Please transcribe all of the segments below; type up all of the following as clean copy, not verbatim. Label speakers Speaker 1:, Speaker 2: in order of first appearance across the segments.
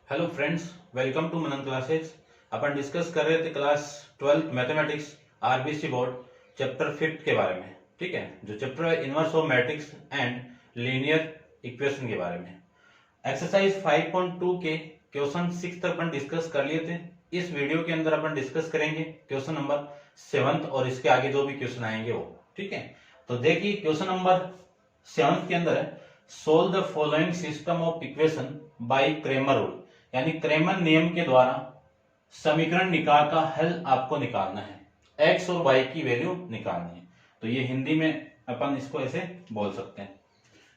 Speaker 1: Hello friends, welcome to Manan classes. अपन discuss कर रहे थे class 12th mathematics RBC board chapter 5 के बारे में। ठीक है, जो चैप्टर है inverse of matrix and linear equation के बारे में। एक्सरसाइज 5.2 के क्वेश्चन 6 तक अपन डिस्कस कर लिए थे। इस वीडियो के अंदर अपन डिस्कस करेंगे क्वेश्चन नंबर 7 और इसके आगे जो भी क्वेश्चन आएंगे वो। ठीक है, तो देखिए क्वेश्चन नंबर 7 के अंदर है solve the following system of equation by Cramer rule, यानी क्रेमर नियम के द्वारा समीकरण निकाल का हल आपको निकालना है, एक्स और वाई की वैल्यू निकालनी है। तो ये हिंदी में अपन इसको ऐसे बोल सकते हैं।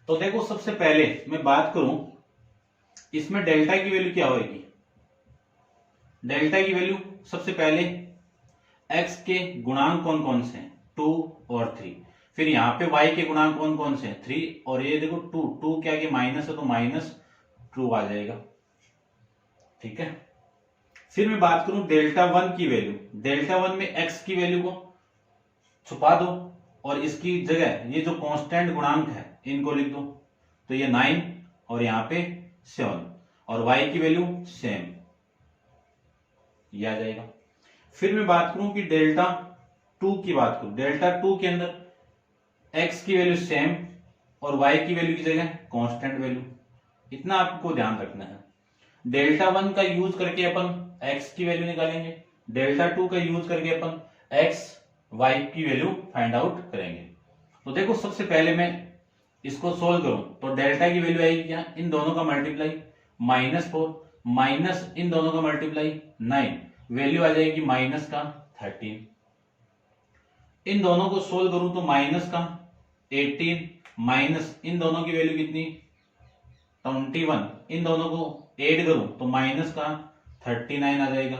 Speaker 1: तो देखो सबसे पहले मैं बात करूं, इसमें डेल्टा की वैल्यू क्या होगी। डेल्टा की वैल्यू सबसे पहले एक्स के गुणांक कौन कौन से हैं, 2 और 3। फिर यहाँ पे y के गुणांक कौन कौन से हैं, 3 और ये देखो 2 क्या कि माइनस है तो -2 आ जाएगा। ठीक है, फिर मैं बात करूं डेल्टा 1 की वैल्यू। डेल्टा 1 में x की वैल्यू को छुपा दो और इसकी जगह ये जो कांस्टेंट गुणांक है इनको लिख दो। तो ये 9 और यहाँ पे 7 और y की वैल्यू सेम, ये आ जाएगा। फिर मैं बात करूं कि डेल्टा 2 की बात करूं। डेल्टा 2 के अंदर x की वैल्यू सेम और y की वैल्यू की जगह कांस्टेंट वैल्यू, इतना आपको ध्यान रखना है। डेल्टा 1 का यूज करके अपन x की वैल्यू निकालेंगे, डेल्टा 2 का यूज करके अपन x y की वैल्यू फाइंड आउट करेंगे। तो देखो सबसे पहले मैं इसको सोल्व करूं तो डेल्टा की वैल्यू आएगी क्या, इन दोनों का मल्टीप्लाई -4 माइनस इन दोनों का मल्टीप्लाई 9, वैल्यू आ जाएगी -13। इन दोनों को सोल्व करूं तो -18 माइनस इन दोनों की वैल्यू कितनी 21, इन दोनों को ऐड करूं तो -39 आ जाएगा।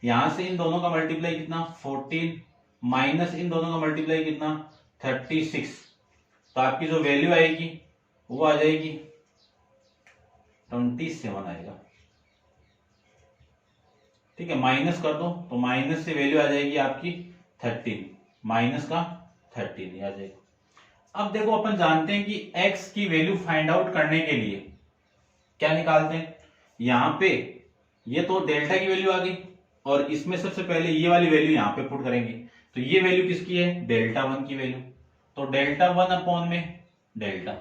Speaker 1: यहां से इन दोनों का मल्टीप्लाई कितना 14 माइनस इन दोनों का मल्टीप्लाई कितना 36, तो आपकी जो वैल्यू आएगी वो आ जाएगी 27 आएगा। ठीक है, माइनस कर दो तो माइनस से वैल्यू आ जाएगी आपकी 13, माइनस का 13 आ जाएगा। अब देखो अपन जानते हैं कि x की वैल्यू फाइंड आउट करने के लिए क्या निकालते हैं, यहां पे ये तो डेल्टा की वैल्यू आ गई और इसमें सबसे पहले ये वाली वैल्यू यहां पे पुट करेंगे। तो ये वैल्यू किसकी है, डेल्टा 1 की वैल्यू। तो डेल्टा 1 अपॉन में डेल्टा,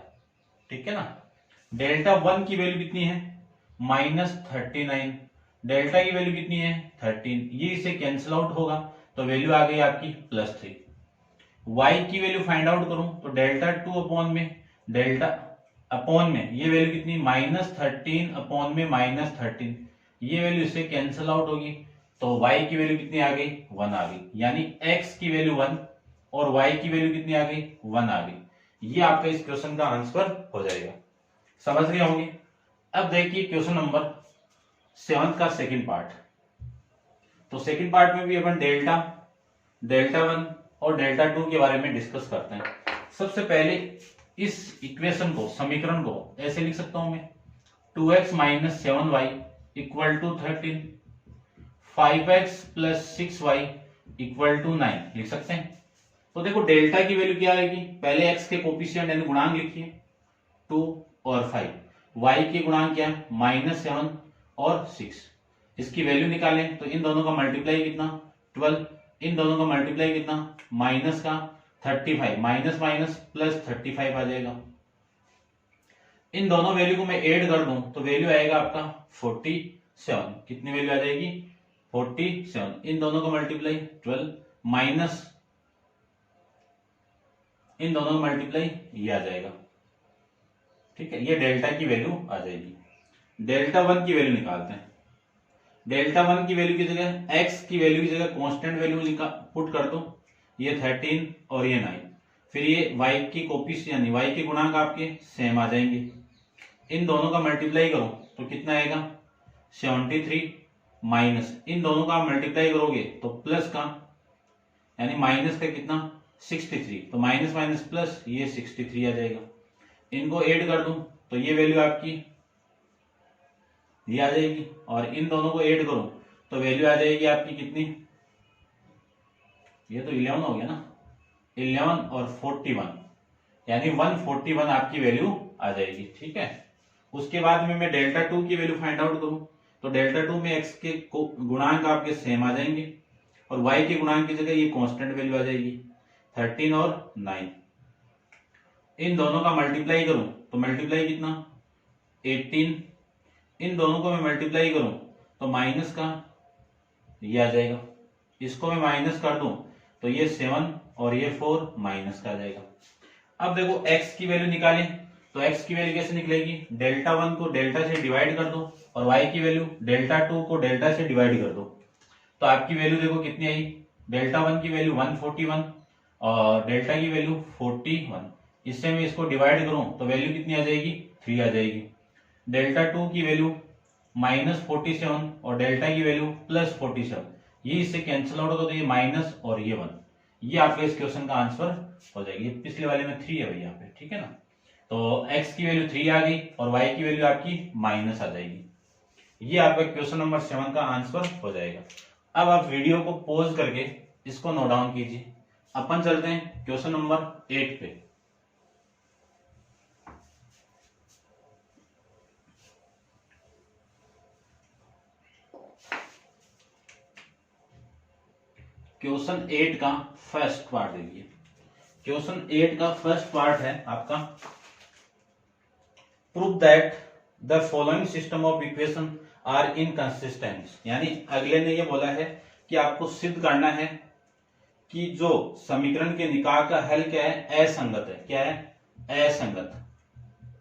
Speaker 1: ठीक है ना। डेल्टा 1 की वैल्यू कितनी है -39, डेल्टा की वैल्यू कितनी है 13, ये इसे कैंसिल आउट होगा तो वैल्यू आ गई आपकी +3। y की वैल्यू फाइंड आउट करूं तो डेल्टा 2 अपॉन में डेल्टा अपॉन में ये वैल्यू कितनी -13 अपॉन में -13, ये वैल्यू इससे कैंसिल आउट होगी तो y की वैल्यू कितनी आ गई 1 आ गई, यानी x की वैल्यू 1 और y की वैल्यू कितनी आ गई 1 आ गई। ये आपका इस क्वेश्चन का आंसर हो जाएगा। समझ रहे होंगे। अब देखिए क्वेश्चन नंबर 7 का सेकंड पार्ट। तो सेकंड पार्ट में भी अपन डेल्टा 1 और डेल्टा 2 के बारे में डिस्कस करते हैं। सबसे पहले इस इक्वेशन को, समीकरण को ऐसे लिख सकता हूं मैं, 2x - 7y = 13, 5x + 6y = 9 लिख सकते हैं। तो देखो डेल्टा की वैल्यू क्या आएगी, पहले x के कोफिशिएंट यानी गुणांक लिखिए 2 और 5, y के गुणांक क्या है -7 और 6, इसकी वैल्यू निकालें तो इन दोनों का मल्टीप्लाई कितना 12, इन दोनों का मल्टीप्लाई कितना -35, माइनस माइनस +35 आ जाएगा। इन दोनों वैल्यू को मैं ऐड कर दूं तो वैल्यू आएगा आपका 47, कितनी वैल्यू आ जाएगी 47, इन दोनों का मल्टीप्लाई 12 माइनस इन दोनों का मल्टीप्लाई ये आ जाएगा। ठीक है, ये डेल्टा की वैल्यू आ जाएगी। डेल्टा 1 की वैल्यू निकालते हैं। डेल्टा 1 की वैल्यू की जगह x की वैल्यू की जगह कांस्टेंट वैल्यू पुट कर दो, ये 13 और ये 9, फिर ये y की कोफिशिएंट यानी y के गुणांक आपके सेम आ जाएंगे। इन दोनों का मल्टीप्लाई करो तो कितना आएगा 73, माइनस इन दोनों का मल्टीप्लाई करोगे तो प्लस का यानी माइनस का कितना 63, तो माइनस माइनस प्लस ये 63 आ जाएगा। इनको ऐड कर दूं तो ये वैल्यू आपकी ये आ जाएगी और इन दोनों को ऐड करो तो वैल्यू आ जाएगी आपकी कितनी, ये तो 11 हो गया ना, 11 और 41 यानी 141 आपकी वैल्यू आ जाएगी। ठीक है, उसके बाद में मैं डेल्टा टू की वैल्यू फाइंड आउट करूं, तो डेल्टा टू में एक्स के गुणांक आपके सेम आ जाएंगे और वाई के गुणांक की जगह ये कांस्टेंट वैल्यू आ जाएगी 13 और 9। इन दोनों का मल्टीप्लाई करूं तो मल्टीप्लाई कितना 18, इन दोनों को मैं मल्टीप्लाई करूं तो माइनस का ये आ जाएगा, इसको मैं माइनस कर दूं तो ये 7 और ये 4 माइनस का आ जाएगा। अब देखो x की वैल्यू निकालें तो x की वैल्यू कैसे निकलेगी, डेल्टा 1 को डेल्टा से डिवाइड कर दो और y की वैल्यू डेल्टा 2 को डेल्टा से डिवाइड कर दो, तो आपकी वैल्यू देखो कितनी आई, डेल्टा 1 की वैल्यू 141 और डेल्टा की वैल्यू 41। इससे मैं इसको डिवाइड करूं तो वैल्यू कितनी आ जाएगी 3 आ जाएगी। डेल्टा 2 की वैल्यू -47 और डेल्टा की वैल्यू +47, ये इससे कैंसिल आउट होगा तो ये माइनस और ये 1, ये आपके इस क्वेश्चन का आंसर हो जाएगी। पिछले वाले में 3 है भाई यहाँ पे, ठीक है ना। तो x की वैल्यू 3 आ गई और y की वैल्यू आपकी माइनस आ जाएगी। ये आपका क्वेश्चन नंबर 7 का आंसर हो जाएगा। अब आप वीडियो को पॉज करके इसको नोट डाउन कीजिए। अपन चलते हैं क्वेश्चन नंबर 8 पे। क्वेश्चन 8 का फर्स्ट पार्ट देखिए। क्वेश्चन 8 का फर्स्ट पार्ट है आपका, prove that the following system of equation are inconsistent. यानी अगले ने ये बोला है कि आपको सिद्ध करना है कि जो समीकरण के निकाह का हल क्या है, असंगत है। क्या है, असंगत।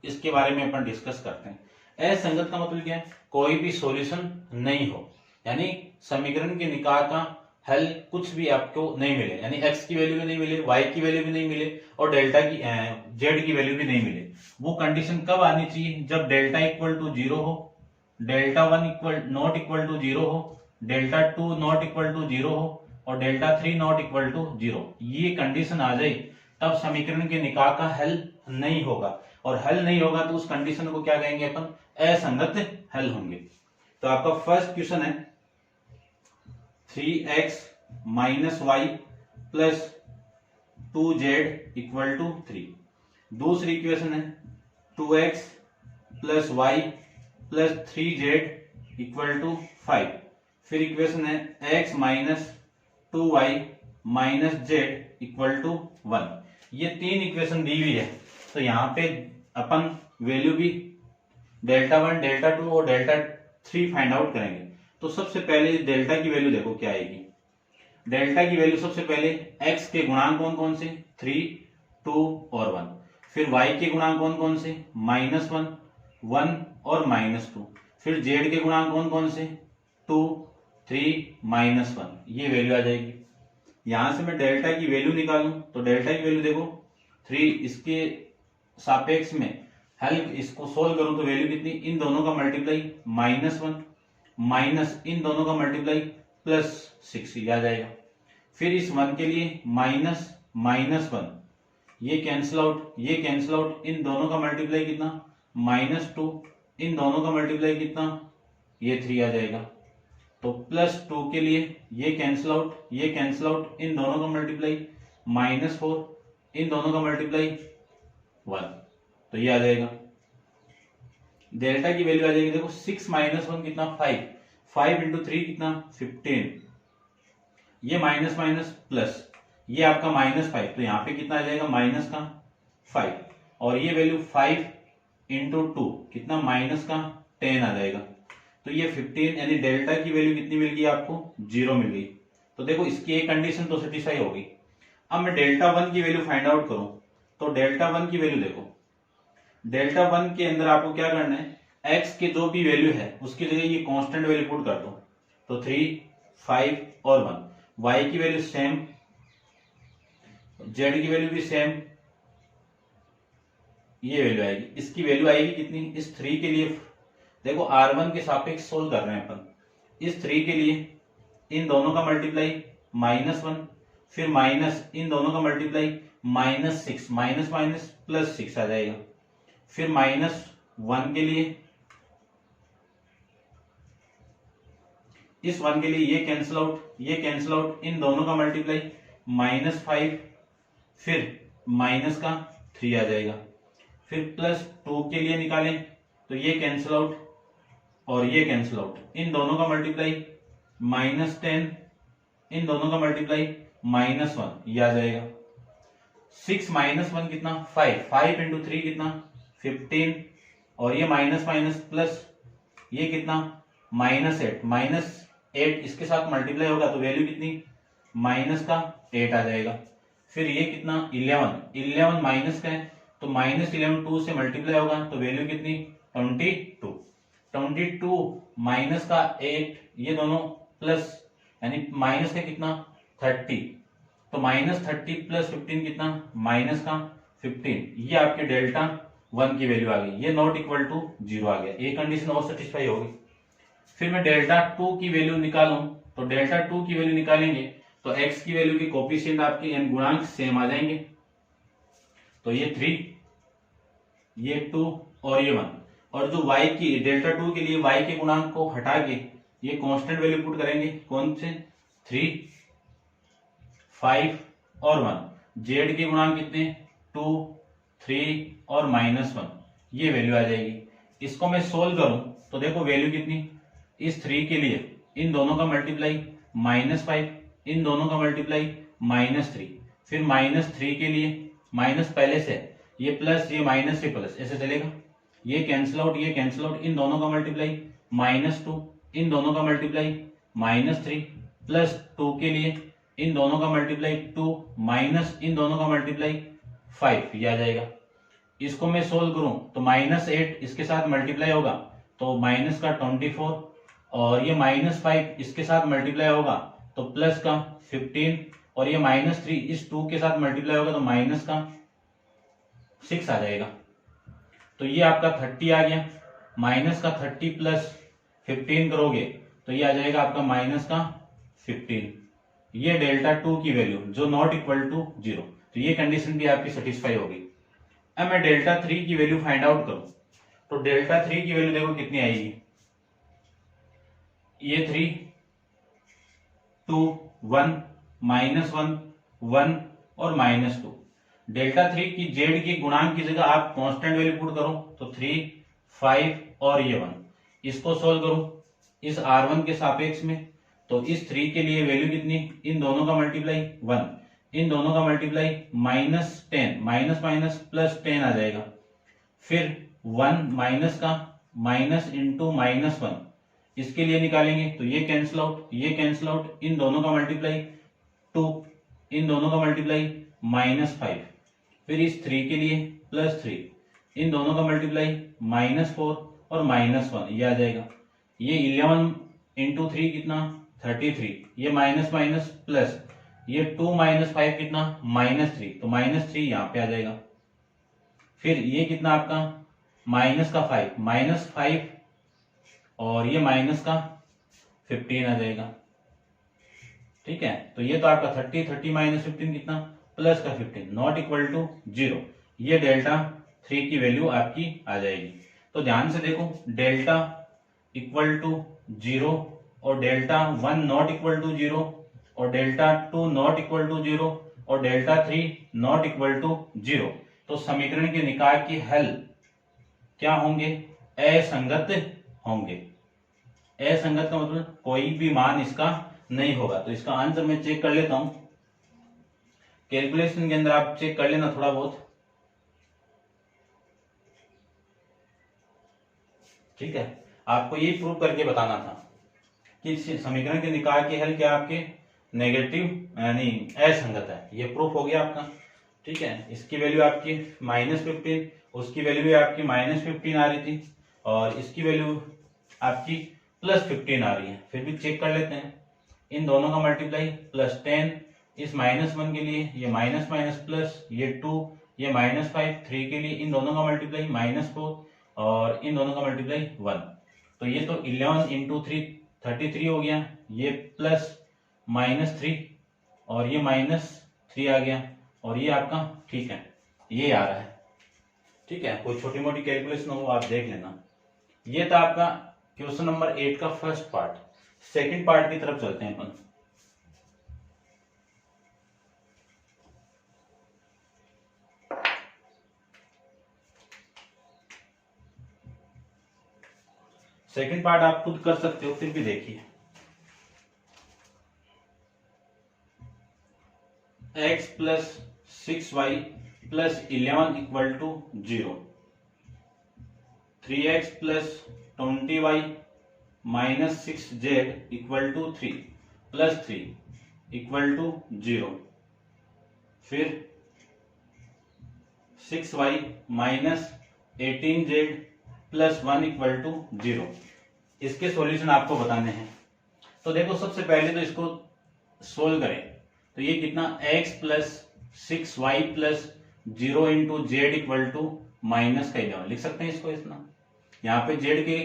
Speaker 1: इसके बारे में अपन डिस्कस करते हैं। असंगत का मतलब क्या है, कोई भी सॉल्यूशन नहीं हो, यानी समीकरण के निकाह का हल कुछ भी आपको नहीं मिले, यानी x की वैल्यू भी नहीं मिले, y की वैल्यू भी नहीं मिले और डेल्टा की z की वैल्यू भी नहीं मिले। वो कंडीशन कब आनी चाहिए, जब डेल्टा इक्वल टू 0 हो, delta 1 equal not equal to 0 हो, डेल्टा 2 नॉट इक्वल टू 0 हो और डेल्टा 3 नॉट इक्वल टू 0। ये कंडीशन आ जाए तब समीकरण के निकाह का हल नहीं होगा, और हल नहीं होगा तो उस कंडीशन को क्या कहेंगे अपन, असंगत हल होंगे। तो आपका फर्स्ट क्वेश्चन है 3x minus y plus 2z equal to 3। दूसरी इक्वेशन है 2x plus y plus 3z equal to 5। फिर इक्वेशन है x minus 2y minus z equal to 1। ये तीन इक्वेशन दी हुई है, तो यहाँ पे अपन वैल्यू भी डेल्टा 1, डेल्टा 2 और डेल्टा 3 फाइंड आउट करेंगे। तो सबसे पहले डेल्टा की वैल्यू देखो क्या आएगी। डेल्टा की वैल्यू सबसे पहले x के गुणांक कौन कौन से, 3, 2 और 1। फिर y के गुणांक कौन कौन से, -1, 1 और -2। फिर z के गुणांक कौन कौन से, 2, 3, -1। ये वैल्यू आ जाएगी। यहां से मैं डेल्टा की वैल्यू निकालूं तो डेल्टा की वैल्यू देखो 3, इसके सापेक्ष में हल इसको सोल्व करूं तो वैल्यू कितनी, इन दोनों का मल्टीप्लाई -1 माइनस इन दोनों का मल्टीप्लाई +6 आ जाएगा। फिर इस 1 के लिए -1, ये कैंसिल आउट, ये कैंसिल आउट, इन दोनों का मल्टीप्लाई कितना, -2, इन दोनों का मल्टीप्लाई कितना, ये 3 आ जाएगा। तो +2 के लिए ये कैंसिल आउट, ये कैंसिल आउट, इन दोनों का मल्टीप्लाई -4, इन दोनों का मल्टीप्लाई 1, तो ये आ जाएगा। डेल्टा की वैल्यू आ जाएगी देखो 6 माइनस 1 कितना, 5, 5 इंटू 3 कितना 15, ये माइनस माइनस प्लस, ये आपका -5, तो यहाँ पे कितना आ जाएगा माइनस का 5, और ये वैल्यू 5 इंटू 2 कितना माइनस का 10 आ जाएगा। तो ये 15, यानी डेल्टा की वैल्यू कितनी मिल गई आपको, 0 मिल गई। तो देखो इसकी एक कंडीशन तो सेटिस्फाई हो गई। अब मैं डेल्टा 1 की वैल्यू फाइंड आउट करूं तो डेल्टा 1 की वैल्यू देखो, डेल्टा 1 के अंदर आपको क्या करना है, x के जो भी वैल्यू है उसकी जगह ये कांस्टेंट वैल्यू पुट कर दो, तो 3, 5 और 1। y की वैल्यू सेम, z की वैल्यू भी सेम, ये वैल्यू आएगी। इसकी वैल्यू आएगी कितनी, इस 3 के लिए देखो R1 के सापेक्ष सोल्व कर रहे हैं अपन, इस 3 के लिए इन दोनों का मल्टीप्लाई -1, फिर माइनस इन दोनों का मल्टीप्लाई -6, माइनस माइनस +6 आ जाएगा। फिर -1 के लिए, इस 1 के लिए ये कैंसिल आउट, ये कैंसिल आउट, इन दोनों का मल्टीप्लाई -5, फिर माइनस का 3 आ जाएगा। फिर +2 के लिए निकालें तो ये कैंसिल आउट और ये कैंसिल आउट, इन दोनों का मल्टीप्लाई -10, इन दोनों का मल्टीप्लाई -1, ये आ जाएगा। 6 माइनस 1 कितना 5, 5 इंटू 3 कितना 15, और ये माइनस माइनस प्लस, ये कितना -8, -8 इसके साथ मल्टीप्लाई होगा तो वैल्यू कितनी माइनस का 8 आ जाएगा। फिर ये कितना 11 माइनस का है तो -11 2 से मल्टीप्लाई होगा तो वैल्यू कितनी 22 माइनस का 8, ये दोनों प्लस, यानी माइनस का कितना 30, तो -30 प्लस 15 कितना माइनस का 15, ये आपके डेल्टा 1 की वैल्यू आ गई, ये नॉट इक्वल टू 0 आ गया, ये कंडीशन और सेटिस्फाई होगी। फिर मैं डेल्टा 2 की वैल्यू निकालूं, तो डेल्टा 2 की वैल्यू निकालेंगे तो x की वैल्यू की कोफिशिएंट आपकी यानी गुणांक सेम आ जाएंगे, तो ये 3, ये 2 और ये 1, और जो y की डेल्टा 2 के लिए y के गुणांक को हटा के ये कांस्टेंट वैल्यू पुट करेंगे, कौन से 3, 5 और 1, z के गुणांक कितने 2, 3 और -1, ये वैल्यू आ जाएगी। इसको मैं सोल्व करूं तो देखो वैल्यू कितनी, इस 3 के लिए इन दोनों का मल्टीप्लाई -5, इन दोनों का मल्टीप्लाई -3, फिर -3 के लिए माइनस पहले से, ये प्लस ये माइनस ये प्लस, ऐसे चलेगा, ये कैंसिल आउट ये कैंसिल आउट, इन दोनों का मल्टीप्लाई -2, इन दोनों का मल्टीप्लाई -3, प्लस 2 के लिए इन दोनों का मल्टीप्लाई 2 माइनस इन दोनों का मल्टीप्लाई 5, ये आ जाएगा। इसको मैं सोल्व करूं तो -8 इसके साथ मल्टीप्लाई होगा तो माइनस का 24, और ये -5 इसके साथ मल्टीप्लाई होगा तो प्लस का 15, और ये -3 इस 2 के साथ मल्टीप्लाई होगा तो माइनस का 6 आ जाएगा। तो ये आपका 30 आ गया, माइनस का 30 प्लस 15 करोगे तो ये आ जाएगा आपका माइनस का 15, ये डेल्टा 2 की वैल्यू जो नॉट इक्वल टू 0, तो ये कंडीशन भी आपकी सेटिस्फाई होगी। अब मैं डेल्टा 3 की वैल्यू फाइंड आउट करूं तो डेल्टा 3 की वैल्यू देखो कितनी आएगी, ये 3, 2, 1, -1, 1 और -2, डेल्टा 3 की जेड की गुणांक की जगह आप कांस्टेंट वैल्यू पुट करो तो 3, 5 और ये 1, इसको सोल्व करो इस R1 के सापेक्ष में, तो इस 3 के लिए वैल्यू कितनी, इन दोनों का मल्टीप्लाई 1, इन दोनों का मल्टीप्लाई -10, माइनस माइनस प्लस 10 आ जाएगा, फिर 1 माइनस का माइनस इंटू -1, इसके लिए निकालेंगे तो ये कैंसिल आउट ये कैंसिल आउट, इन दोनों का मल्टीप्लाई 2, इन दोनों का मल्टीप्लाई -5, फिर इस 3 के लिए +3, इन दोनों का मल्टीप्लाई -4 और -1, ये आ जाएगा। ये 11 इंटू 3 कितना 33, ये माइनस माइनस प्लस, ये 2 - 5 कितना -3, तो -3 यहाँ पे आ जाएगा। फिर ये कितना आपका माइनस का 5 और ये माइनस का 15 आ जाएगा। ठीक है, तो ये तो आपका 30 -15 कितना प्लस का 15 नॉट इक्वल टू 0, ये डेल्टा 3 की वैल्यू आपकी आ जाएगी। तो ध्यान से देखो, डेल्टा इक्वल टू 0 और डेल्टा 1 नॉट इक्वल टू 0 और डेल्टा 2 नॉट इक्वल टू 0 और डेल्टा 3 नॉट इक्वल टू 0, तो समीकरण के निकाय के हल क्या होंगे, असंगत होंगे। असंगत का मतलब कोई भी मान इसका नहीं होगा। तो इसका आंसर मैं चेक कर लेता हूं, कैलकुलेशन के अंदर आप चेक कर लेना थोड़ा बहुत। ठीक है, आपको ये प्रूव करके बताना था कि समीकरण के निकाय के हल क्या आपके नेगेटिव यानी असंगत है, ये प्रूफ हो गया आपका। ठीक है, इसकी वैल्यू आपकी -15, उसकी वैल्यू भी आपकी -15 आ रही थी और इसकी वैल्यू आपकी +15 आ रही है। फिर भी चेक कर लेते हैं, इन दोनों का मल्टीप्लाई +10, इस -1 के लिए ये माइनस माइनस प्लस, ये 2, ये -5, 3 के लिए इन दोनों का मल्टीप्लाई -4 और इन दोनों का मल्टीप्लाई 1, तो ये तो 11 इंटू 3 33 हो गया, ये प्लस -3 और ये -3 आ गया और ये आपका ठीक है ये आ रहा है। ठीक है, कोई छोटी मोटी कैलकुलेशन हो आप देख लेना। ये था आपका क्वेश्चन नंबर 8 का फर्स्ट पार्ट। सेकंड पार्ट की तरफ चलते हैं अपन। सेकंड पार्ट आप खुद कर सकते हो, फिर भी देखिए। x plus 6y plus 11 equal to 0, 3x plus 20y minus 6z equal to 3 plus 3 equal to 0, फिर 6y minus 18z plus 1 equal to 0। इसके सॉल्यूशन आपको बताने हैं। तो देखो सबसे पहले तो इसको सोल्व करें, तो ये कितना x plus 6y plus 0 into z equal to minus का 11 लिख सकते हैं इसको। इतना यहाँ पे z के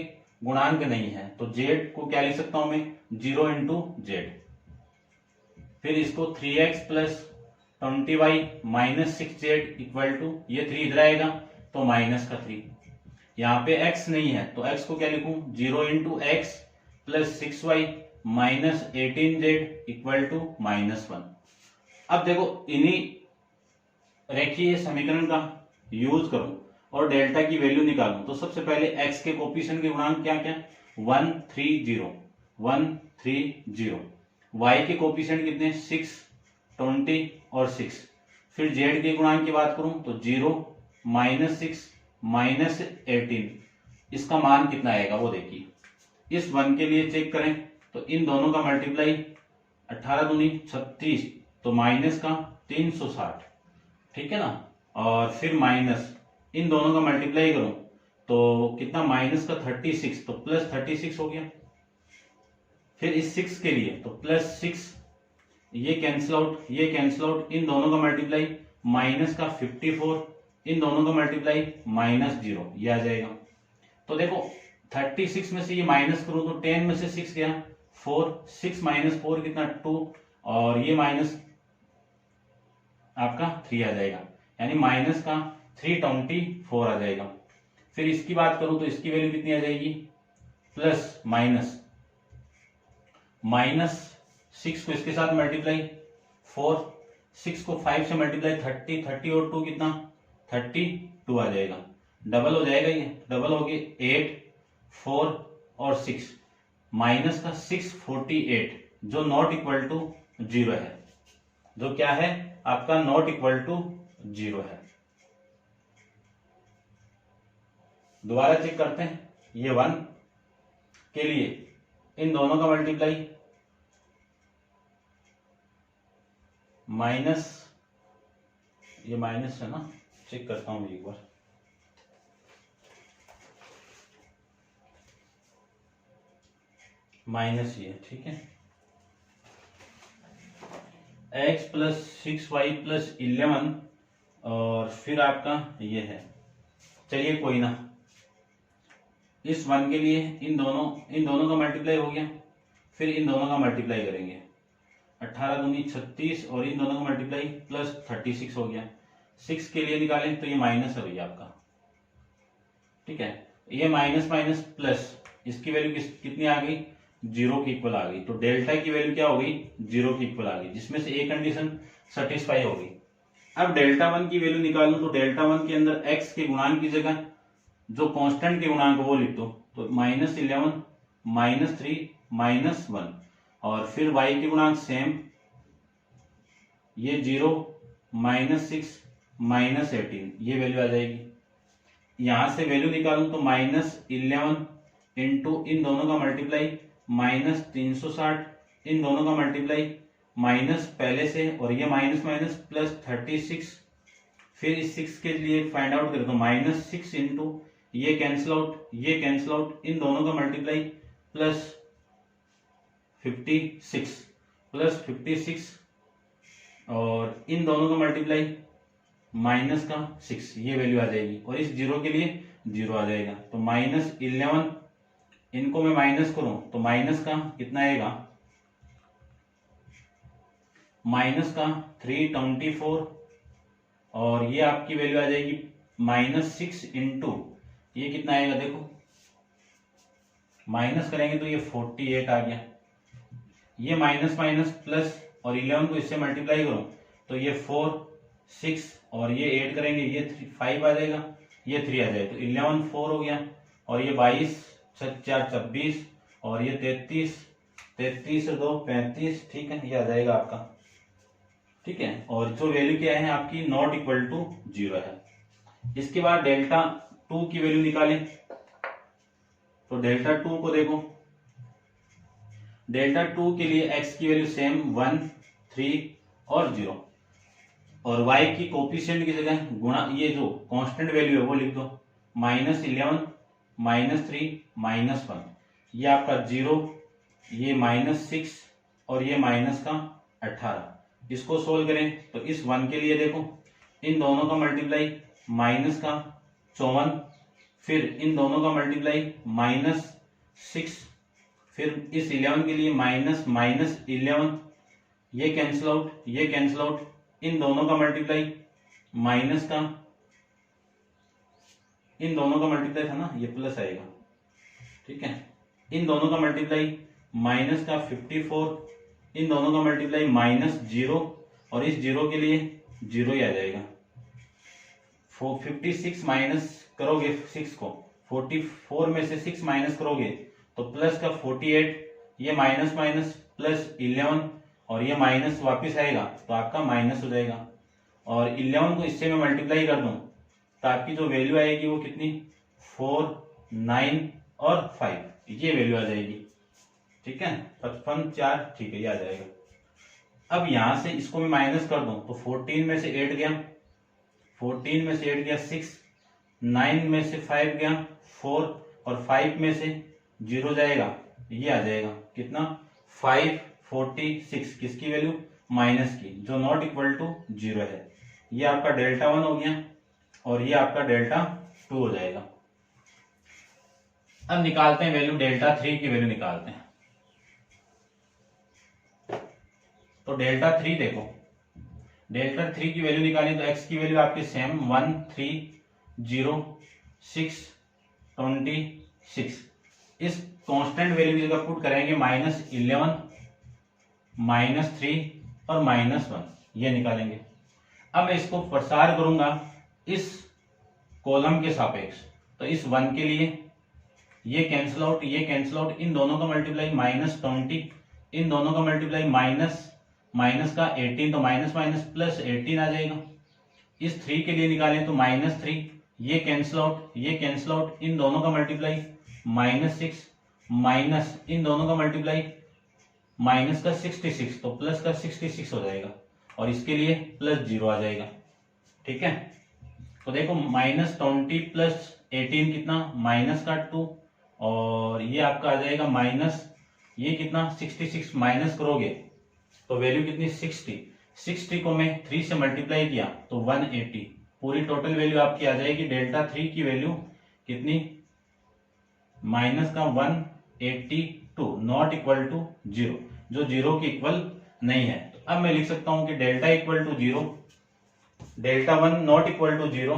Speaker 1: गुणांक नहीं है, तो z को क्या लिख सकता हूं मैं 0 इंटू जेड। फिर इसको 3x plus 20y minus 6z equal to, ये 3 इधर आएगा तो माइनस का 3। यहाँ पे x नहीं है तो x को क्या लिखूं 0 into x plus 6y minus 18z equal to minus 1। अब देखो इन्हीं रेखीय समीकरण का यूज करूं और डेल्टा की वैल्यू निकालूं, तो सबसे पहले x के कोफिशिएंट के गुणांक क्या क्या 1 3 0 1 3 0, y के कोफिशिएंट कितने 6 20 और 6। फिर z के गुणांक की बात करूं तो 0 माइनस 6 माइनस 18, इसका मान कितना आएगा वो देखिए। इस 1 के लिए चेक करें तो इन दोनों का मल्टीप्लाई 18 दूनी 36, तो माइनस का 360, ठीक है ना। और फिर माइनस इन दोनों का मल्टीप्लाई करूं तो कितना माइनस का 36, तो प्लस 36 हो गया। फिर इस 6 के लिए तो प्लस 6, ये कैंसिल आउट ये कैंसिल आउट, इन दोनों का मल्टीप्लाई माइनस का 54, इन दोनों का मल्टीप्लाई माइनस 0, ये आ जाएगा। तो देखो 36 में से ये माइनस करूं तो 10 में से 6 गया 4, 6 माइनस 4 कितना 2, और ये माइनस आपका 3 आ जाएगा, यानी माइनस का 324 आ जाएगा। फिर इसकी बात करूं तो इसकी वैल्यू कितनी आ जाएगी प्लस माइनस 6 को इसके साथ मल्टीप्लाई 4, 6 को 5 से मल्टीप्लाई 30, 30 और 2 कितना 32 आ जाएगा। डबल हो जाएगा, ये डबल हो गए 8 4 और 6, माइनस का 648, जो नॉट इक्वल टू 0 है, जो क्या है आपका नॉट इक्वल टू 0 है। दोबारा चेक करते हैं, ये 1 के लिए इन दोनों का मल्टीप्लाई माइनस, ये माइनस है ना, चेक करता हूं एक बार, माइनस ये, ठीक है। x प्लस 6y प्लस 11 और फिर आपका ये है, चलिए कोई ना, इस 1 के लिए इन दोनों का मल्टीप्लाई हो गया, फिर इन दोनों का मल्टीप्लाई करेंगे 18 दूनी 36 और इन दोनों का मल्टीप्लाई प्लस 36 हो गया। 6 के लिए निकालें तो ये माइनस है भैया आपका, ठीक है। ये माइनस माइनस प्लस, इसकी वैल्यू कितनी आ गई 0 की इक्वल आ गई, तो डेल्टा की वैल्यू क्या हो गई 0 की इक्वल आ गई, जिसमें से एक कंडीशन सेटिस्फाई हो गई। अब डेल्टा 1 की वैल्यू निकालूं तो डेल्टा 1 के अंदर x के गुणांक की जगह जो कांस्टेंट के गुणांक वो लिख दो, तो माइनस 11 माइनस 3 माइनस 1, और फिर y के गुणांक सेम, ये 0 माइनस 6 माइनस 18, ये वैल्यू आ जाएगी। यहां से वैल्यू निकालूं तो माइनस 11 इंटू इन दोनों का मल्टीप्लाई माइनस 360, इन दोनों का मल्टीप्लाई माइनस पहले से, और ये माइनस माइनस प्लस 36। फिर इस 6 के लिए फाइंड आउट करें तो माइनस 6 इंटू ये कैंसिल आउट ये कैंसिल आउट, इन दोनों का मल्टीप्लाई प्लस 56 और इन दोनों का मल्टीप्लाई माइनस का 6, ये वैल्यू आ जाएगी, और इस 0 के लिए 0 आ जाएगा। तो माइनस 11, इनको मैं माइनस करूं तो माइनस का कितना आएगा माइनस का 324, और ये आपकी वैल्यू आ जाएगी माइनस 6 इंटू ये कितना आएगा, देखो माइनस करेंगे तो ये 48 आ गया। ये माइनस माइनस प्लस, और 11 को इससे मल्टीप्लाई करूं तो ये 4 6 और ये 8 करेंगे, ये 5 आ जाएगा, ये 3 आ जाएगा, तो 11 4 हो गया, और ये 22 4 26 और ये 33, 33 और 2 35, ठीक है, ये आ जाएगा आपका, ठीक है। और जो वैल्यू क्या है आपकी नॉट इक्वल टू 0 है। इसके बाद डेल्टा 2 की वैल्यू निकालें, तो डेल्टा 2 को देखो, डेल्टा 2 के लिए x की वैल्यू सेम 1 3 और 0 और y की कोफिशिएंट की जगह गुणा ये जो कांस्टेंट वैल्यू है वो लिख दो, -11 -3 -1, ये आपका 0, ये -6 और ये माइनस का 18। इसको सोल्व करें तो इस 1 के लिए देखो, इन दोनों का मल्टीप्लाई माइनस का 54, फिर इन दोनों का मल्टीप्लाई -6, फिर इस 11 के लिए -11, ये कैंसिल आउट, ये कैंसिल आउट, इन दोनों का मल्टीप्लाई माइनस का, इन दोनों का मल्टीप्लाई था ना, ये प्लस आएगा, ठीक है, इन दोनों का मल्टीप्लाई माइनस का 54, इन दोनों का मल्टीप्लाई -0 और इस 0 के लिए 0 ही आ जाएगा। 56 माइनस करोगे 6 को, 44 में से 6 माइनस करोगे तो प्लस का 48, ये माइनस माइनस प्लस 11 और ये माइनस वापिस आएगा तो आपका माइनस हो जाएगा। और 11 को इससे मैं मल्टीप्लाई कर दूं तो आपकी जो वैल्यू आएगी वो कितनी, 4 9 और 5, ये वैल्यू आ जाएगी, ठीक है, 55 4, ठीक है, ये आ जाएगा। अब यहां से इसको मैं माइनस कर दूं तो 14 में से 8 गया, 14 में से 8 गया 6, 9 में से 5 गया 4 और 5 में से 0 जाएगा, ये आ जाएगा कितना 546, किसकी वैल्यू, माइनस की, जो नॉट इक्वल टू 0 है। ये आपका डेल्टा 1 हो गया और ये आपका डेल्टा 2 हो जाएगा। अब निकालते हैं वैल्यू, डेल्टा 3 की वैल्यू निकालते हैं। तो डेल्टा 3 देखो, डेल्टा 3 की वैल्यू निकालें तो x की वैल्यू आपकी सेम 1 3 0 6 26, इस कांस्टेंट वैल्यू की जगह पुट करेंगे -11 -3 और -1, ये निकालेंगे। अब मैं इसको प्रसार करूंगा इस कॉलम के सापेक्ष, तो इस 1 के लिए ये कैंसिल आउट, ये कैंसिल आउट, इन दोनों का मल्टीप्लाई -20, इन दोनों का मल्टीप्लाई माइनस का 18 तो माइनस माइनस प्लस 18 आ जाएगा। इस 3 के लिए निकालें तो -3, ये कैंसिल आउट, ये कैंसिल आउट, इन दोनों का मल्टीप्लाई -6 माइनस इन दोनों का मल्टीप्लाई माइनस का 66 तो प्लस का 66 हो जाएगा और इसके लिए +0 आ जाएगा, ठीक है। तो देखो -20 प्लस 18 कितना, माइनस का 2 और ये आपका आ जाएगा माइनस, ये कितना 66, माइनस करोगे तो वैल्यू कितनी 60 को मैं 3 से मल्टीप्लाई किया तो 180, पूरी टोटल वैल्यू आपकी आ जाएगी डेल्टा 3 की वैल्यू कितनी, माइनस का 182, नॉट इक्वल टू 0, जो 0 के इक्वल नहीं है। तो अब मैं लिख सकता हूं कि delta equal to 0, delta 1 not equal to 0,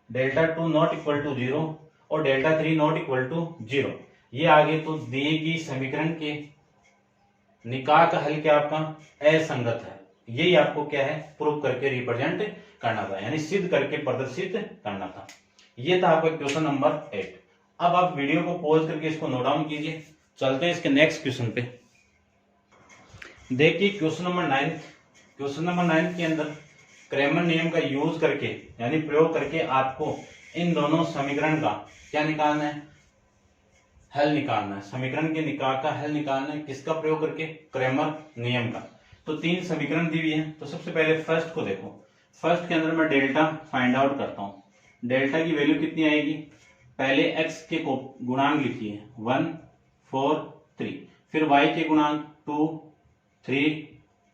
Speaker 1: delta 2 not equal to 0 और डेल्टा 3 नॉट इक्वल टू 0। ये आगे तो दिए गई समीकरण के निकाह का हल क्या आपका असंगत है, यही आपको क्या है प्रूव करके रिप्रेजेंट करना था, यानी सिद्ध करके प्रदर्शित करना था। ये था आपका क्वेश्चन नंबर 8। अब आप वीडियो को पॉज करके इसको नोट डाउन कीजिए, चलते हैं इसके नेक्स्ट क्वेश्चन पे। देखिए क्वेश्चन नंबर 9, क्वेश्चन नंबर 9 के अंदर क्रैमर नियम का यूज करके यानी प्रयोग करके आपको इन दोनों समीकरण का क्या निकालना है, हल निकालना है। समीकरण के निकाह का हल निकालना है, किसका प्रयोग करके, क्रैमर नियम का। तो 3 समीकरण दी हुई है, तो सबसे पहले फर्स्ट को देखो। फर्स्ट के अंदर मैं डेल्टा फाइंड आउट करता हूं। डेल्टा की वैल्यू कितनी आएगी, पहले x के गुणांक लिखिए 1 4 3, फिर y के गुणांक 2 3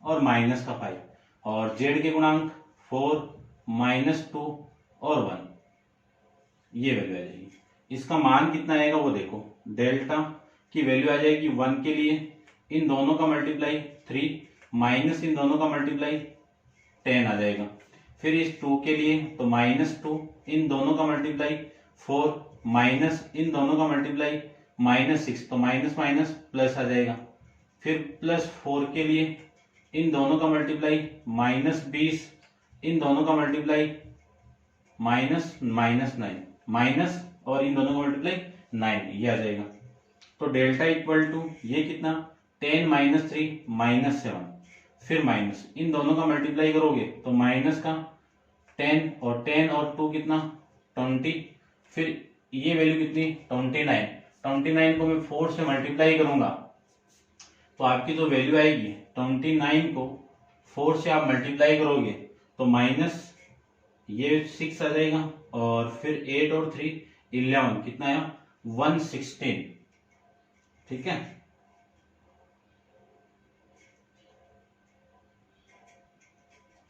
Speaker 1: और माइनस का 5 और z के गुणांक 4 -2 और 1, ये वैल्यू आ जाएगी। इसका मान कितना आएगा वो देखो, डेल्टा की वैल्यू आ जाएगी 1 के लिए इन दोनों का मल्टीप्लाई 3 माइनस इन दोनों का मल्टीप्लाई 10 आ जाएगा। फिर इस 2 के लिए तो -2 इन दोनों का मल्टीप्लाई 4 माइनस इन दोनों का मल्टीप्लाई -6 तो माइनस माइनस प्लस आ जाएगा। फिर +4 के लिए इन दोनों का मल्टीप्लाई -20 इन दोनों का मल्टीप्लाई -9 माइनस और इन दोनों का मल्टीप्लाई 9, ये आ जाएगा। तो डेल्टा इक्वल टू ये कितना 10 माइनस 3 माइनस 7, फिर माइनस, इन दोनों का मल्टीप्लाई करोगे तो माइनस का 10 और 2 कितना 20, फिर ये वैल्यू कितनी 29 को मैं 4 से मल्टीप्लाई करूंगा तो आपकी जो वैल्यू आएगी 29 को 4 से आप मल्टीप्लाई करोगे तो माइनस ये 6 आ जाएगा, और फिर 8 और 3 11, कितना आया 116। ठीक है,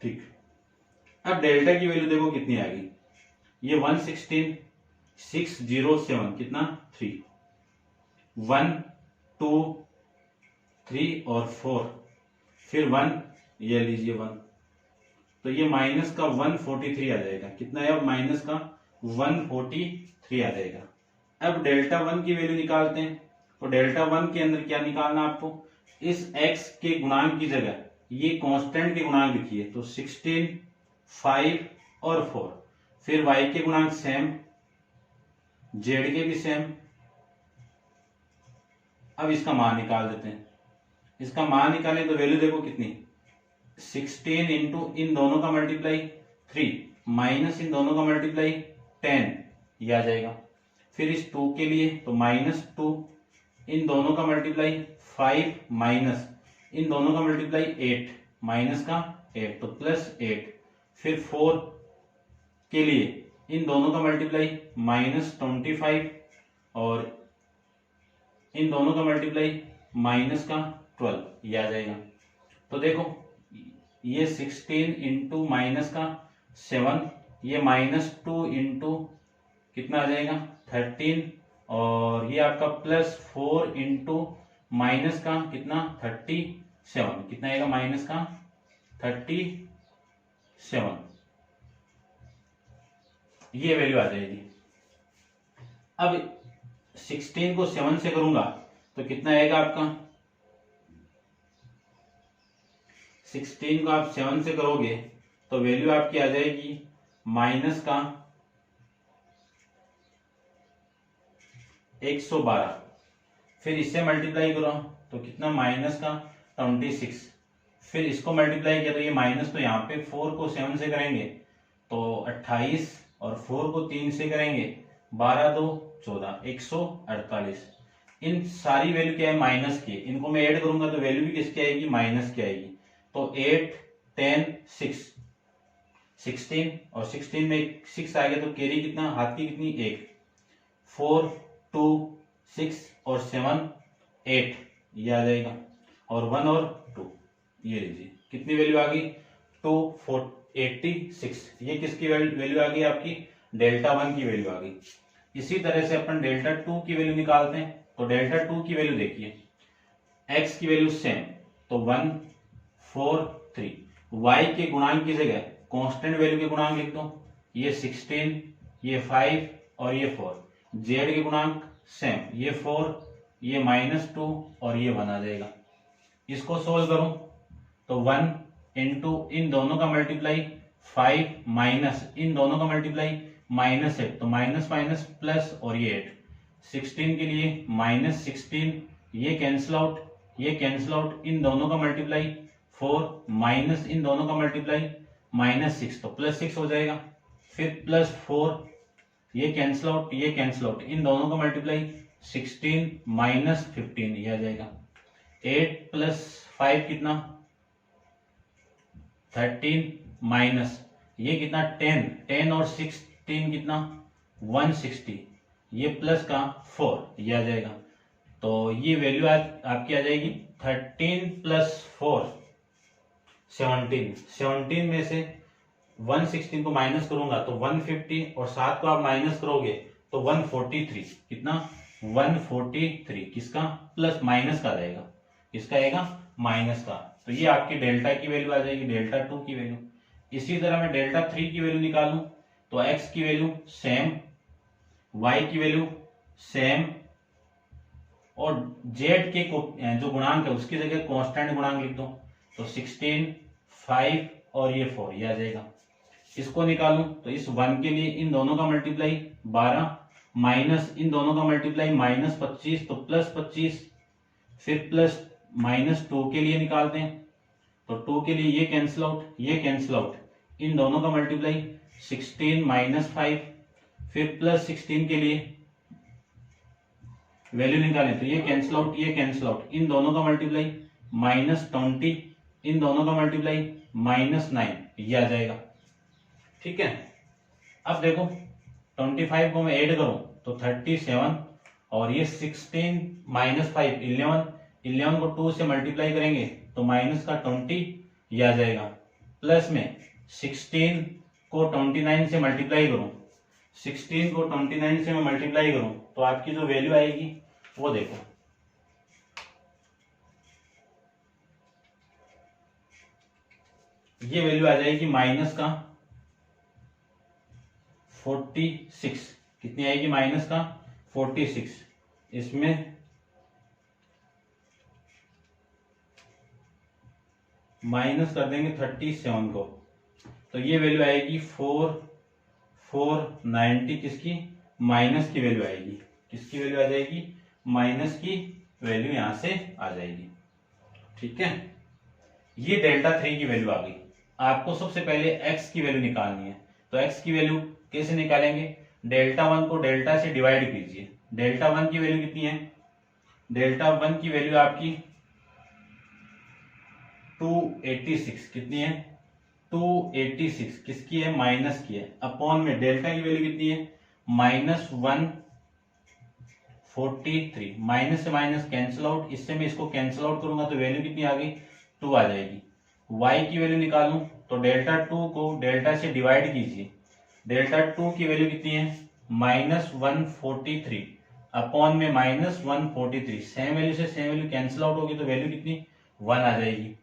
Speaker 1: ठीक। अब डेल्टा की वैल्यू देखो कितनी आ गई, ये 116, 607 कितना 3, 1 2 3 और 4, फिर 1, ये लीजिए 1, तो ये माइनस का 143 आ जाएगा, कितना है अब माइनस का 143 आ जाएगा। अब डेल्टा 1 की वैल्यू निकालते हैं, तो डेल्टा 1 के अंदर क्या निकालना आपको, इस x के गुणांक की जगह ये कांस्टेंट के गुणांक लिखिए, तो 16 5 और 4, फिर y के गुणांक सेम, z के भी सेम। अब इसका मान निकाल देते हैं, इसका मान निकालें तो वैल्यू देखो कितनी 16 इंटू इन दोनों का मल्टीप्लाई 3 माइनस इन दोनों का मल्टीप्लाई 10, ये आ जाएगा। फिर इस 2 के लिए तो माइनस 2, इन दोनों का मल्टीप्लाई 5 माइनस इन दोनों का मल्टीप्लाई 8, माइनस का 8 तो प्लस 8, फिर 4 के लिए इन दोनों का मल्टीप्लाई माइनस 25 और इन दोनों का मल्टीप्लाई माइनस का 12, ये आ जाएगा। तो देखो ये 16 इंटू माइनस का 7, ये माइनस 2 इंटू कितना आ जाएगा 13, और ये आपका प्लस 4 इंटू माइनस का कितना 37, कितना आएगा माइनस का 37, ये वैल्यू आ जाएगी। अब 16 को 7 से करूंगा तो कितना आएगा आपका, 16 को आप 7 से करोगे तो वैल्यू आपकी आ जाएगी माइनस का 112, फिर इससे मल्टीप्लाई करो तो कितना माइनस का 26, फिर इसको मल्टीप्लाई किया तो ये माइनस, तो यहाँ पे 4 को 7 से करेंगे तो 28 और 4 को 3 से करेंगे 12 2 14, 148। इन सारी वैल्यू क्या है माइनस की, इनको मैं ऐड करूंगा तो वैल्यू भी किसकी आएगी माइनस की आएगी। तो 8 10 6 16 और 16 में 6 आ गया तो कैरी कितना हाथ की कितनी 1, 4 2 6 और 7 8, ये आ जाएगा, और 1 और 2, ये लीजिए कितनी वैल्यू आ गई 286, ये किसकी वैल्यू आ गई आपकी डेल्टा 1 की वैल्यू आ गई। इसी तरह से अपन डेल्टा 2 की वैल्यू निकालते हैं, तो डेल्टा 2 की वैल्यू देखिए, x की वैल्यू सेम तो 1 4 3, y के गुणांक की जगह कांस्टेंट वैल्यू के गुणांक लिख दो, ये 16 ये 5 और ये 4, z के गुणांक सेम, ये 4 ये -2 और ये 1 आ जाएगा। इसको सोल्व करूं तो 1 इंटू इन दोनों का मल्टीप्लाई 5 माइनस इन दोनों का मल्टीप्लाई -8, तो माइनस माइनस प्लस और ये 8, 16 के लिए -16, ये कैंसिल आउट ये कैंसिल आउट, इन दोनों का मल्टीप्लाई 4 माइनस इन दोनों का मल्टीप्लाई -6 तो +6 हो जाएगा, फिर +4 ये कैंसिल आउट ये कैंसिल आउट, इन दोनों का मल्टीप्लाई 16 -15, ये आ जाएगा। 8 + 5 कितना 13 माइनस ये कितना 10 और 16 कितना 160, ये प्लस का 4, ये आ जाएगा। तो ये वैल्यू आपकी आ जाएगी 13 + 4 17 में से 116 को माइनस करूंगा तो 150 और 7 को आप माइनस करोगे तो 143, कितना 143, किसका प्लस माइनस का रहेगा, किसका आएगा माइनस का। तो ये आपकी डेल्टा की वैल्यू आ जाएगी, डेल्टा 2 की वैल्यू। इसी तरह मैं डेल्टा 3 की वैल्यू निकालूं तो x की वैल्यू सेम, y की वैल्यू सेम, और z के जो गुणांक है उसकी जगह कांस्टेंट गुणांक लिख दो, तो 16 5 और ये 4, ये आ जाएगा। इसको निकालूं तो इस 1 के लिए इन दोनों का मल्टीप्लाई 12 माइनस इन दोनों का मल्टीप्लाई -25 तो +25, फिर प्लस -2 के लिए निकालते हैं तो 2 के लिए ये कैंसिल आउट, ये कैंसिल आउट, इन दोनों का मल्टीप्लाई 16 -5, फिर +16 के लिए वैल्यू निकालें तो ये कैंसिल आउट, ये कैंसिल आउट, इन दोनों का मल्टीप्लाई -20, इन दोनों का मल्टीप्लाई -9, ये आ जाएगा। ठीक है, अब देखो 25 को मैं ऐड करूं तो 37 और ये 16 -5 11 को 2 से मल्टीप्लाई करेंगे तो माइनस का 20 ये आ जाएगा, प्लस में 16 को 29 से मल्टीप्लाई करूं, 16 को 29 से मैं मल्टीप्लाई करूं तो आपकी जो वैल्यू आएगी वो देखो, ये वैल्यू आ जाएगी माइनस का 46। कितनी आएगी? माइनस का 46। इसमें माइनस कर देंगे 37 को तो ये वैल्यू आएगी 490। किसकी? माइनस की वैल्यू आएगी। किसकी वैल्यू आ जाएगी? माइनस की वैल्यू यहां से आ जाएगी। ठीक है, ये डेल्टा 3 की वैल्यू आ गई। आपको सबसे पहले x की वैल्यू निकालनी है तो x की वैल्यू कैसे निकालेंगे? डेल्टा 1 को डेल्टा से डिवाइड कीजिए। डेल्टा 1 की वैल्यू कितनी है? डेल्टा 1 की वैल्यू आपकी 286। कितनी है? 286। किसकी है? माइनस की है। अपॉन में डेल्टा की वैल्यू कितनी है? -143। माइनस से माइनस कैंसिल आउट, इससे मैं इसको कैंसिल आउट करूंगा तो वैल्यू कितनी आ गई? 2 आ जाएगी। y की वैल्यू निकालूं तो डेल्टा 2 को डेल्टा से डिवाइड कीजिए। डेल्टा 2 की वैल्यू कितनी है? -143 अपॉन में -143। सेम वैल्यू से सेम वैल्यू कैंसिल आउट होगी तो वैल्यू कितनी? 1 आ जाएगी।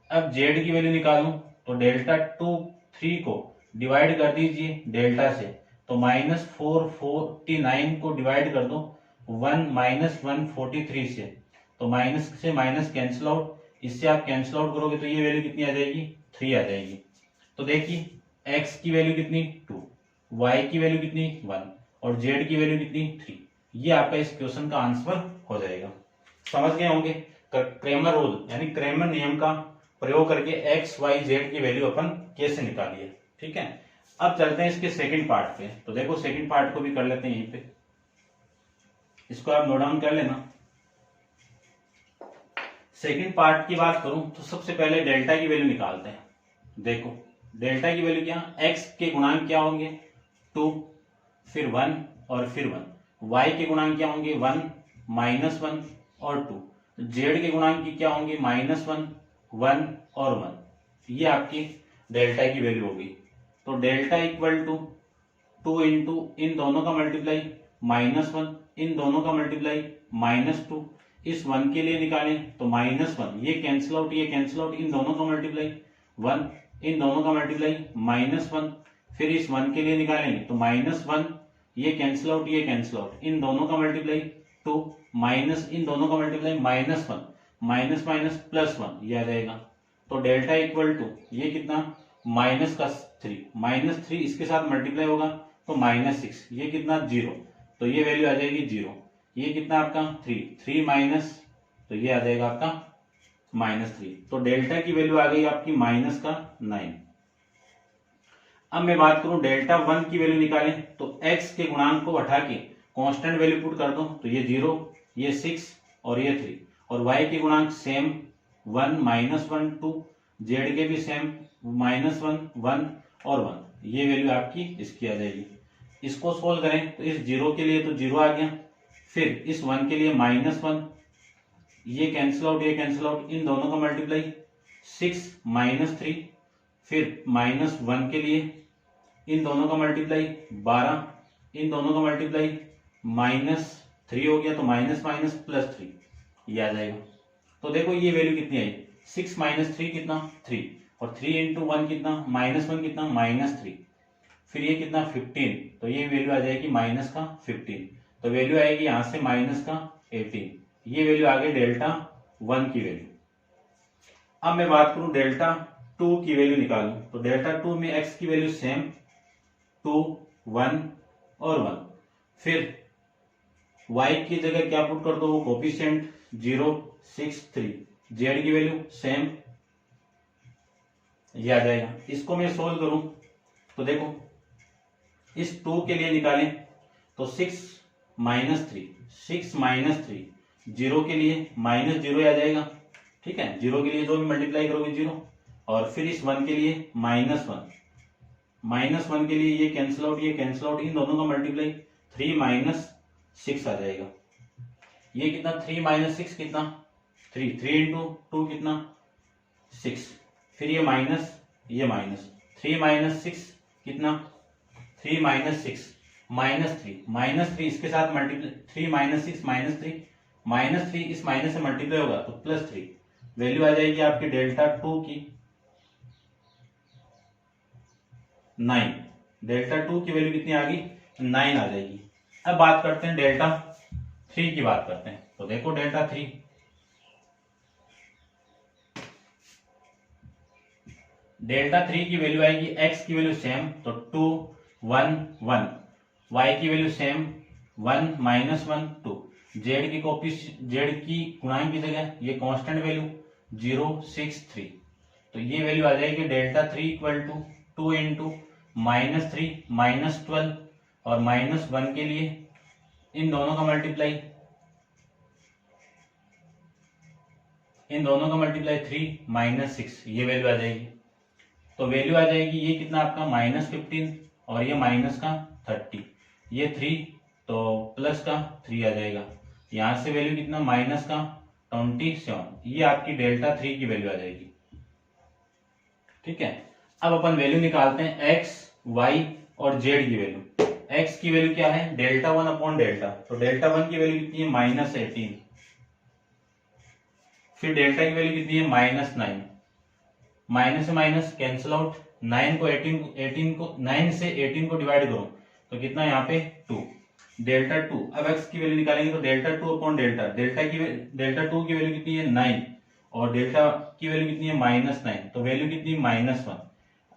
Speaker 1: अब z की वैल्यू निकालूं तो डेल्टा 3 को डिवाइड कर दीजिए डेल्टा से तो -449 को डिवाइड कर दो 143 से माइनस कैंसिल आउट, इससे आप कैंसिल आउट करोगे तो ये वैल्यू कितनी आ जाएगी? 3 आ जाएगी। तो देखिए x की वैल्यू कितनी? 2, y की वैल्यू कितनी? 1 और z की वैल्यू कितनी? 3। ये आपका इस क्वेश्चन का आंसर हो जाएगा। समझ गए होंगे क्रेमर रूल यानी क्रेमर नियम का प्रयोग करके x, y, z की वैल्यू अपन कैसे निकालिए। ठीक है, अब चलते हैं इसके सेकंड पार्ट पे। तो देखो सेकंड पार्ट को भी कर लेते हैं यहीं पे, इसको आप नोट डाउन कर लेना। सेकंड पार्ट की बात करूं तो सबसे पहले डेल्टा की वैल्यू निकालते हैं। देखो डेल्टा की वैल्यू क्या? x के गुणांक क्या होंगे? 2, फिर 1 और फिर 1। y के गुणांक क्या होंगे? 1, -1 और 2। z के गुणांक की क्या होंगे? -1, 1 और 1। ये आपकी डेल्टा की वैल्यू होगी। तो डेल्टा इक्वल टू 2 इंटू इन दोनों का मल्टीप्लाई -1, इन दोनों का मल्टीप्लाई -2। इस 1 के लिए निकालें तो -1, ये कैंसिल आउट, ये कैंसिल आउट, इन दोनों का मल्टीप्लाई 1, इन दोनों का मल्टीप्लाई -1। फिर इस 1 के लिए निकालेंगे तो -1, ये कैंसिल आउट, ये कैंसिल आउट, इन दोनों का मल्टीप्लाई 2 माइनस इन दोनों का मल्टीप्लाई -1, माइनस माइनस +1, ये आ जाएगा। तो डेल्टा इक्वल टू ये कितना? -3, -3 इसके साथ मल्टीप्लाई होगा तो -6, ये कितना? 0, तो ये वैल्यू आ जाएगी 0। ये कितना आपका? 3 माइनस, तो ये आ जाएगा आपका -3। तो डेल्टा की वैल्यू आ गई आपकी -9। अब मैं बात करूं डेल्टा 1 की वैल्यू निकालें तो x के गुणांक को हटा के कांस्टेंट वैल्यू पुट कर दो तो ये 0, ये 6 और ये 3। और y के गुणांक सेम 1, -1, 2, z के भी सेम -1, 1 और 1। ये वैल्यू आपकी इसकी आ जाएगी। इसको सोल्व करें तो इस 0 के लिए तो 0 आ गया, फिर इस 1 के लिए -1, ये कैंसिल आउट, ये कैंसिल आउट, इन दोनों का मल्टीप्लाई 6 -3, फिर -1 के लिए इन दोनों का मल्टीप्लाई 12, इन दोनों का मल्टीप्लाई -3 हो गया तो माइनस माइनस +3, ये आ जाएगा। तो देखो ये वैल्यू कितनी आई? 6 - 3 कितना? 3, और 3 इंटू 1 कितना? -1 कितना? -3, फिर ये कितना? 15, तो ये वैल्यू आ जाएगी -15। तो वैल्यू आएगी यहां से -18। ये वैल्यू आ गई डेल्टा 1 की वैल्यू। अब मैं बात करूं डेल्टा 2 की वैल्यू निकालूं तो डेल्टा 2 में x की वैल्यू सेम 2, 1 और 1। फिर y की जगह क्या पुट कर दो, वो कोफिशिएंट 063, z की वैल्यू सेम, ये आ जाएगा। इसको मैं सोल्व करूं तो देखो, इस 2 के लिए निकालें तो 6 माइनस 3, 0 के लिए माइनस 0 आ जाएगा, ठीक है। 0 के लिए जो भी मल्टीप्लाई करोगे 0, और फिर इस 1 के लिए -1 के लिए ये कैंसिल आउट, ये कैंसिल आउट, इन दोनों का मल्टीप्लाई 3 माइनस 6 आ जाएगा। ये कितना 3 माइनस 6 कितना 3 इंटू 2 कितना 6, फिर ये माइनस 3 माइनस 6 कितना 3 माइनस 6 -3 इसके साथ मल्टीप्लाई 3 माइनस 6 -3 इस माइनस से मल्टीप्लाई होगा तो +3, वैल्यू आ जाएगी आपकी डेल्टा 2 की 9, डेल्टा 2 की वैल्यू कितनी आ गई 9 आ जाएगी। अब बात करते हैं डेल्टा 3 की बात करते हैं, तो देखो डेल्टा 3 की वैल्यू आएगी, x की वैल्यू सेम तो 2 1 1, y की वैल्यू सेम 1 -1 2, z की गुणांक की जगह ये कांस्टेंट वैल्यू 063, तो ये वैल्यू आ जाएगी डेल्टा 3 इक्वल टू 2 इंटू -3 -12, और -1 के लिए इन दोनों का मल्टीप्लाई 3 -6, ये वैल्यू आ जाएगी। तो वैल्यू आ जाएगी ये कितना आपका -15 और ये माइनस का 30, ये 3 तो प्लस का 3 आ जाएगा, यहां से वैल्यू कितना माइनस का 27, ये आपकी डेल्टा 3 की वैल्यू आ जाएगी, ठीक है। अब अपन वैल्यू निकालते हैं x, y और z की वैल्यू। x की वैल्यू क्या है डेल्टा 1 अपॉन डेल्टा, तो डेल्टा 1 की वैल्यू कितनी है -18, फिर डेल्टा की वैल्यू कितनी है -9, माइनस से माइनस कैंसिल आउट, 9 से 18 को डिवाइड करो तो कितना यहाँ पे 2, डेल्टा 2। अब x की वैल्यू निकालेंगे तो डेल्टा 2 अपॉन डेल्टा, डेल्टा 2 की वैल्यू कितनी है 9 और डेल्टा की वैल्यू कितनी है -9, तो वैल्यू कितनी -1।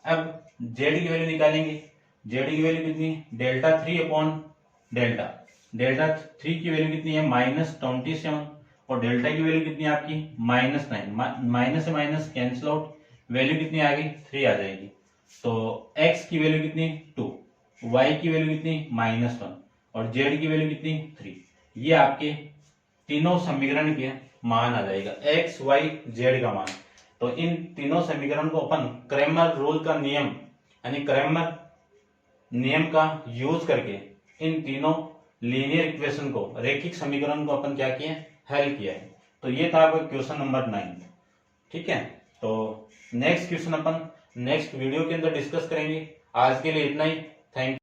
Speaker 1: अब z की वैल्यू निकालेंगे, z की वैल्यू कितनी डेल्टा 3 अपॉन डेल्टा, डेल्टा 3 की वैल्यू कितनी है -27 और डेल्टा की वैल्यू कितनी है आपकी -9, माइनस से माइनस कैंसिल आउट, वैल्यू कितनी आ गई 3 आ जाएगी। तो x की वैल्यू कितनी 2, y की वैल्यू कितनी -1 और z की वैल्यू कितनी 3, ये आपके तीनों समीकरण के मान आ जाएगा, x y z का मान। तो इन तीनों समीकरण को अपन क्रैमर रूल का नियम यानी क्रैमर नियम का यूज करके इन तीनों लीनियर इक्वेशन को, रेखिक समीकरण को अपन क्या किया हल किया है। तो ये था आपका क्वेश्चन नंबर 9, ठीक है। तो नेक्स्ट क्वेश्चन अपन नेक्स्ट वीडियो के अंदर डिस्कस करेंगे। आज के लिए इतना ही, थैंक यू।